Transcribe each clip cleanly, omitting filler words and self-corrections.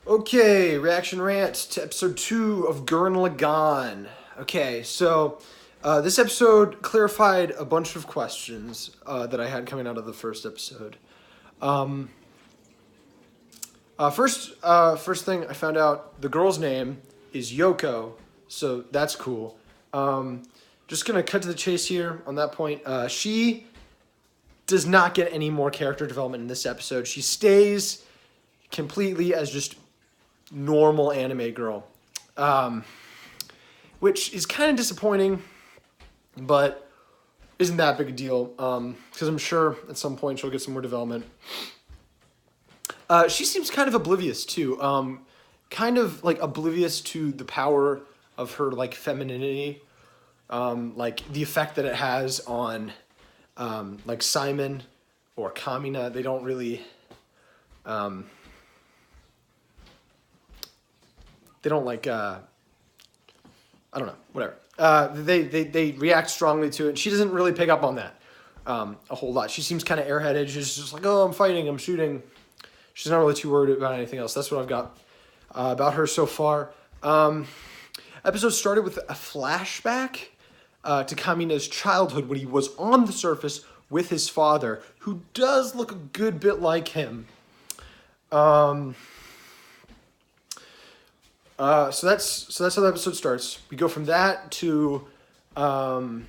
Okay, reaction rant to episode 2 of Gurren Lagann. Okay, so this episode clarified a bunch of questions that I had coming out of the first episode. Um, first thing I found out, the girl's name is Yoko, so that's cool. Just gonna cut to the chase here on that point. She does not get any more character development in this episode. She stays completely as just normal anime girl, which is kind of disappointing, but isn't that big a deal, because I'm sure at some point she'll get some more development. She seems kind of oblivious too, kind of like oblivious to the power of her like femininity, like the effect that it has on like Simon or Kamina. They don't really they don't like I don't know, whatever. They react strongly to it, and she doesn't really pick up on that a whole lot. She seems kind of airheaded. She's just like, oh, I'm fighting, I'm shooting. She's not really too worried about anything else. That's what I've got about her so far. Episode started with a flashback to Kamina's childhood when he was on the surface with his father, who does look a good bit like him. So that's how the episode starts. We go from that to them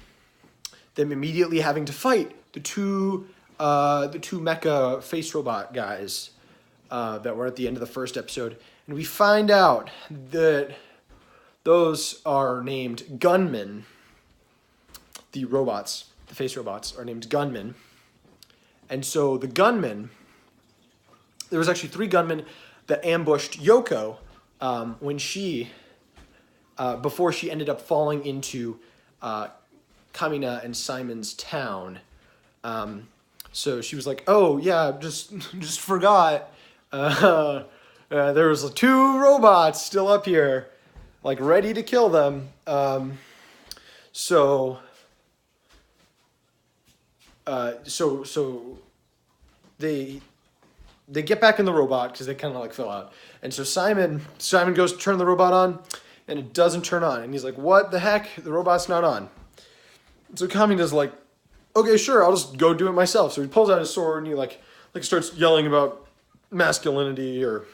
immediately having to fight the two mecha face robot guys that were at the end of the first episode, and we find out that those are named gunmen. The robots, the face robots, are named gunmen, and so the gunmen. There was actually 3 gunmen that ambushed Yoko. When before she ended up falling into Kamina and Simon's town. So she was like, oh yeah, just forgot. There was 2 robots still up here, like ready to kill them. So they get back in the robot because they kind of like fell out. And so Simon goes to turn the robot on, and it doesn't turn on. And he's like, what the heck? The robot's not on. So Kamina's like, okay, sure, I'll just go do it myself. So he pulls out his sword and he like starts yelling about masculinity or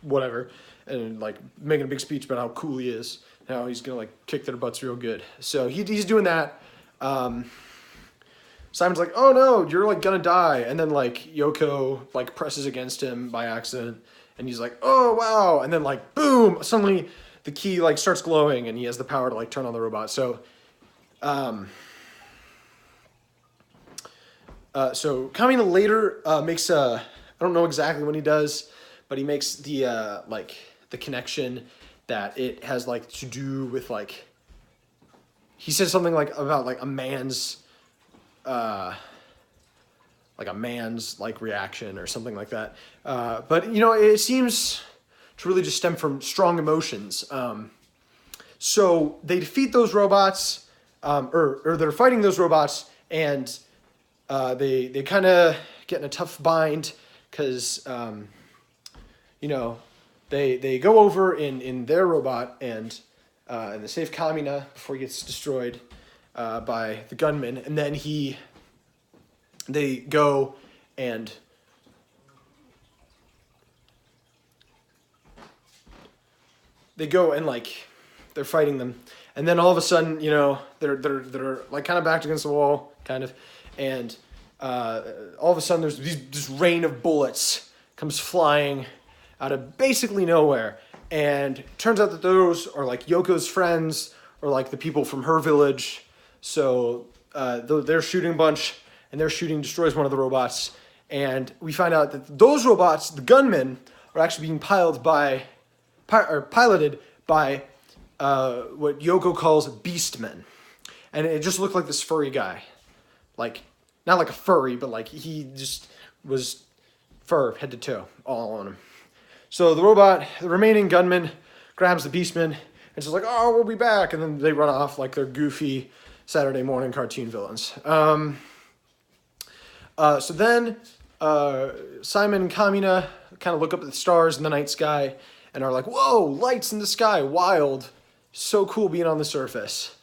whatever, and like making a big speech about how cool he is, how he's gonna like kick their butts real good. So he's doing that. Simon's like, oh no, you're like gonna die. And then like Yoko like presses against him by accident, and he's like, oh wow. And then like boom, suddenly the key like starts glowing and he has the power to like turn on the robot. So so Kamina later makes I don't know exactly when he does, but he makes the like the connection that it has like to do with like, he says something like about like a man's like reaction or something like that. But you know, it seems to really just stem from strong emotions. So they defeat those robots, or they're fighting those robots, and they kind of get in a tough bind because you know, they go over in their robot and they save Kamina before he gets destroyed by the gunman, and then they go and like they're fighting them, and then all of a sudden, you know, they're like kind of backed against the wall, kind of, and all of a sudden there's this rain of bullets comes flying out of basically nowhere, and it turns out that those are like Yoko's friends or like the people from her village. So they're shooting a bunch, and their shooting destroys one of the robots. And we find out that those robots, the gunmen, are actually being piloted by what Yoko calls beastmen. And it just looked like this furry guy. Like, not like a furry, but like he just was fur, head to toe, all on him. So the remaining gunman, grabs the beastman, and says like, oh, we'll be back. And then they run off like they're goofy Saturday morning cartoon villains. So then Simon and Kamina kind of look up at the stars in the night sky, and are like, whoa, lights in the sky, wild, so cool being on the surface.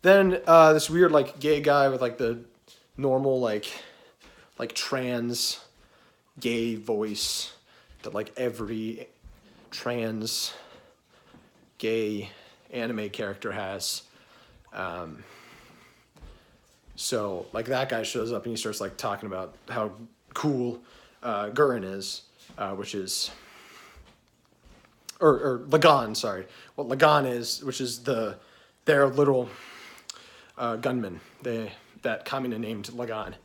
Then this weird like gay guy with like the normal like trans gay voice that like every trans gay anime character has. So like that guy shows up and he starts like talking about how cool Gurren is, which is or Lagann, sorry. What Lagann is, which is their little gunman. That Kamina named Lagann.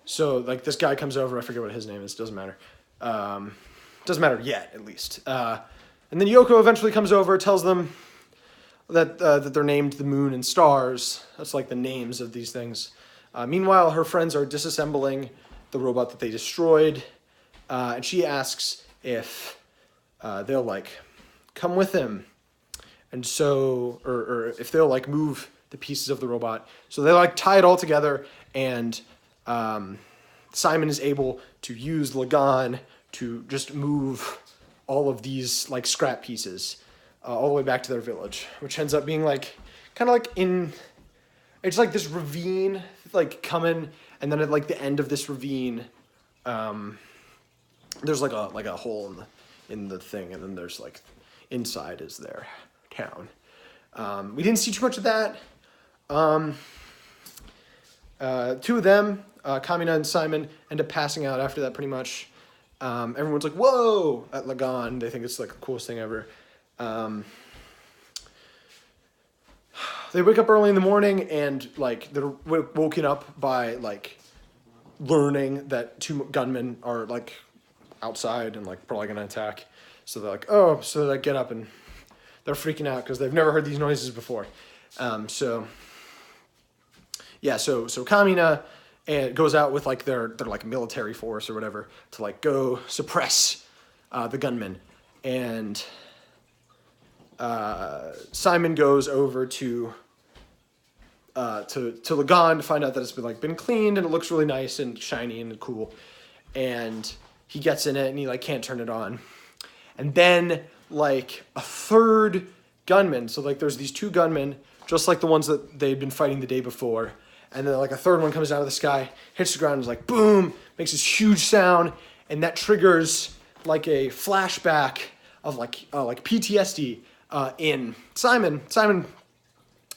So like this guy comes over, I forget what his name is, doesn't matter. Doesn't matter yet, at least. And then Yoko eventually comes over, tells them that they're named the moon and stars. That's like the names of these things. Meanwhile, her friends are disassembling the robot that they destroyed, and she asks if they'll like come with him, and so or if they'll like move the pieces of the robot. So they like tie it all together, and Simon is able to use Lagann to just move all of these like scrap pieces all the way back to their village, which ends up being like kind of like it's like this ravine like coming, and then at like the end of this ravine there's like a hole in the thing, and then there's like inside is their town. We didn't see too much of that. Two of them, Kamina and Simon, end up passing out after that pretty much. Everyone's like, whoa, at Lagann. They think it's like the coolest thing ever. They wake up early in the morning and like they're woken up by like learning that two gunmen are like outside and like probably gonna attack. So they're like, oh, so they get up and they're freaking out because they've never heard these noises before. So Kamina goes out with like their like military force or whatever to like go suppress the gunmen, and Simon goes over to Lagann to find out that it's been cleaned and it looks really nice and shiny and cool, and he gets in it and he like can't turn it on, and then like a third gunman, so like there's these two gunmen just like the ones that they'd been fighting the day before, and then like a third one comes out of the sky, hits the ground, and is like boom, makes this huge sound, and that triggers like a flashback of like PTSD in Simon. Simon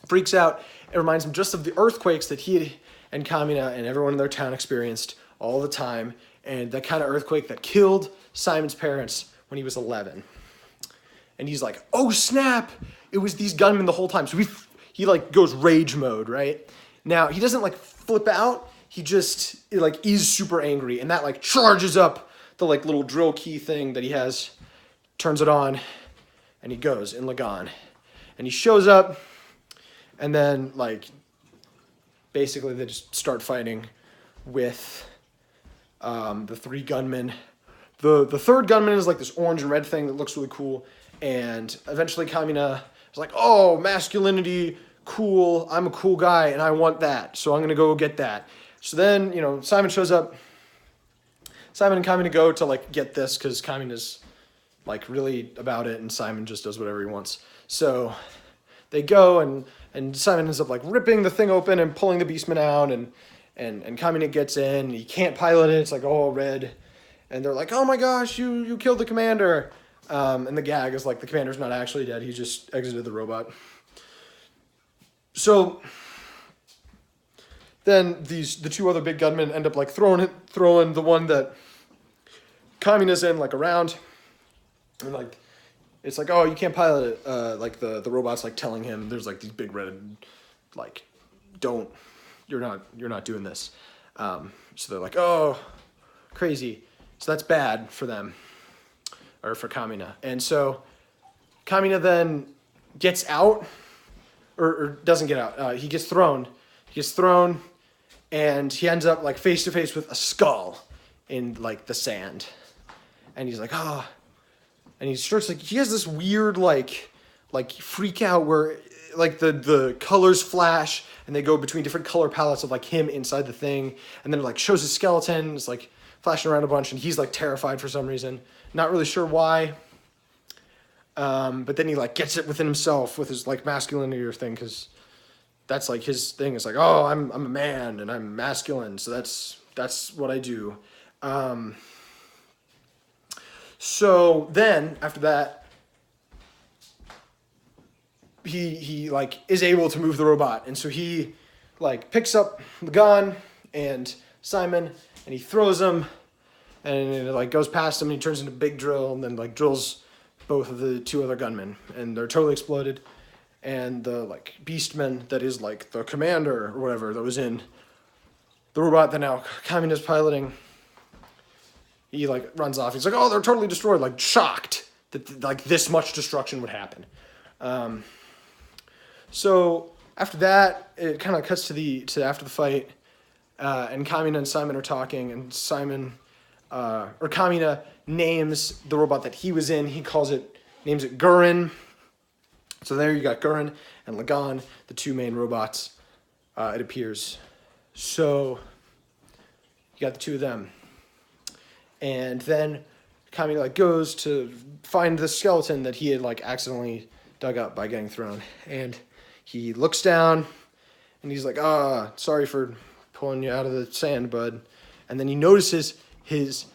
freaks out. It reminds him just of the earthquakes that he and Kamina and everyone in their town experienced all the time, and that kind of earthquake that killed Simon's parents when he was 11. And he's like, oh snap, it was these gunmen the whole time. So he like goes rage mode, right? Now, he doesn't like flip out, he just like is super angry, and that like charges up the like little drill key thing that he has, turns it on, and he goes in Lagann. And he shows up, and then like basically they just start fighting with the three gunmen. The third gunman is like this orange and red thing that looks really cool, and eventually Kamina is like, oh, masculinity, cool, I'm a cool guy and I want that, so I'm gonna go get that. So then, Simon shows up. Simon and Kamina go to like get this because Kamina's like really about it and Simon just does whatever he wants. So they go, and Simon ends up like ripping the thing open and pulling the beastman out, and Kamina gets in, and he can't pilot it, it's like all red, and they're like, oh my gosh, you killed the commander. And the gag is like the commander's not actually dead, he just exited the robot. So then the two other big gunmen end up like throwing the one that Kamina's in like around, and like it's like, oh, you can't pilot it. Like the robot's like telling him, there's like these big red, like, you're not doing this. So they're like, oh, crazy. So that's bad for them, or for Kamina. And so Kamina then gets out, or doesn't get out. He gets thrown. And he ends up like face to face with a skull in like the sand. And he's like, oh. And he starts like, he has this weird like freak out where like the colors flash and they go between different color palettes of like him inside the thing. And then it like shows his skeleton. It's like flashing around a bunch, and he's like terrified for some reason. Not really sure why. But then he like gets it within himself with his like masculinity or thing, because that's like his thing. It's like, oh, I'm a man and I'm masculine, so that's what I do. So then after that, he like is able to move the robot, and so he like picks up Lagann and Simon, and he throws them, and it like goes past him, and he turns into a big drill, and then like drills both of the two other gunmen, and they're totally exploded. And the like beastman that is like the commander or whatever that was in the robot that now Kamiya is piloting, he like runs off. He's like, oh, they're totally destroyed, like shocked that like this much destruction would happen. So after that, it kind of cuts to after the fight, and Kamiya and Simon are talking, and Kamiya names the robot that he was in. He names it Gurren. So there you got Gurren and Lagann, the two main robots, it appears. So you got the two of them. And then Kamiya like goes to find the skeleton that he had like accidentally dug up by getting thrown. And he looks down and he's like, sorry for pulling you out of the sand, bud. And then he notices his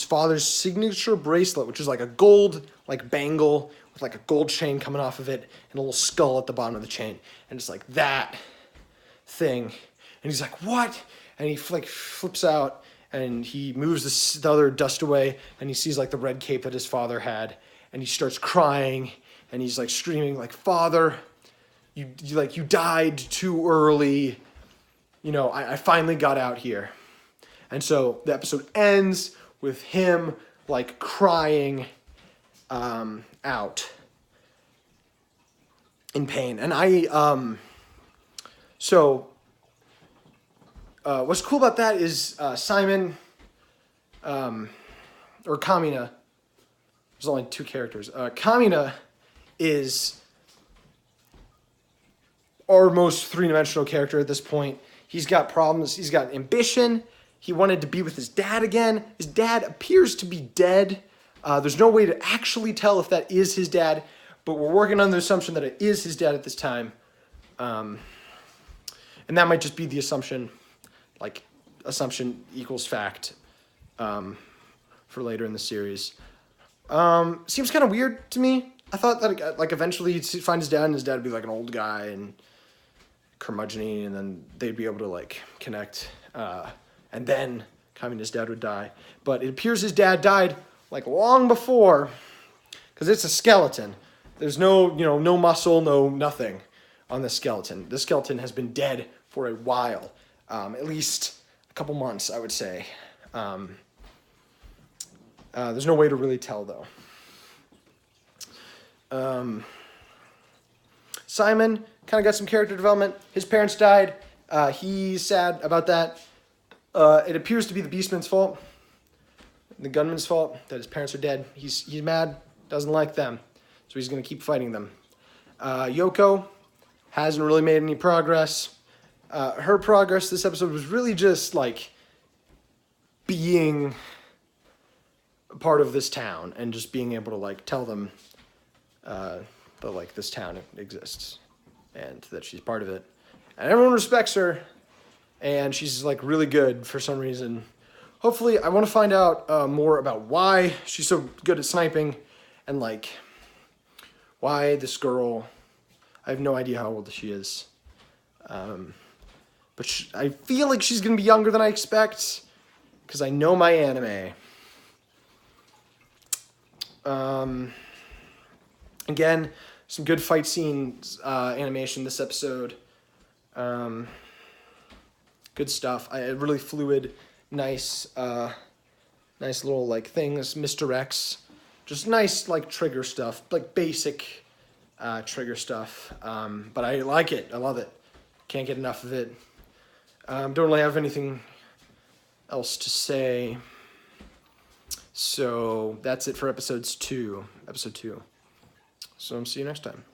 father's signature bracelet, which is like a gold like bangle with like a gold chain coming off of it and a little skull at the bottom of the chain. And it's like that thing. And he's like, what? And he like flips out and he moves the other dust away, and he sees like the red cape that his father had, and he starts crying, and he's like screaming like, Father, you died too early. You know, I finally got out here. And so the episode ends with him like crying out in pain. And what's cool about that is Simon or Kamiya. There's only two characters. Kamiya is our most three-dimensional character at this point. He's got problems. He's got ambition. He wanted to be with his dad again. His dad appears to be dead. There's no way to actually tell if that is his dad, but we're working on the assumption that it is his dad at this time. And that might just be the assumption, like assumption equals fact for later in the series. Seems kind of weird to me. I thought that like eventually he'd find his dad, and his dad would be like an old guy and curmudgeon-y, and then they'd be able to like connect. And then Kamiya's dad would die. But it appears his dad died like long before, because it's a skeleton. There's no muscle, no nothing on this skeleton. This skeleton has been dead for a while, at least a couple months, I would say. There's no way to really tell, though. Simon kind of got some character development. His parents died. He's sad about that. It appears to be the Beastman's fault, the gunman's fault, that his parents are dead. He's mad, doesn't like them, so he's going to keep fighting them. Yoko hasn't really made any progress. Her progress this episode was really just like being a part of this town and just being able to like tell them that like this town exists and that she's part of it, and everyone respects her. And she's like really good for some reason. Hopefully, I want to find out more about why she's so good at sniping, and like why this girl. I have no idea how old she is, but I feel like she's gonna be younger than I expect because I know my anime. Again, some good fight scenes, animation this episode. Good stuff. Really fluid, nice little like things, misdirects, just nice like trigger stuff, like basic trigger stuff. But I like it. I love it. Can't get enough of it. Don't really have anything else to say. So that's it for episode 2. So see you next time.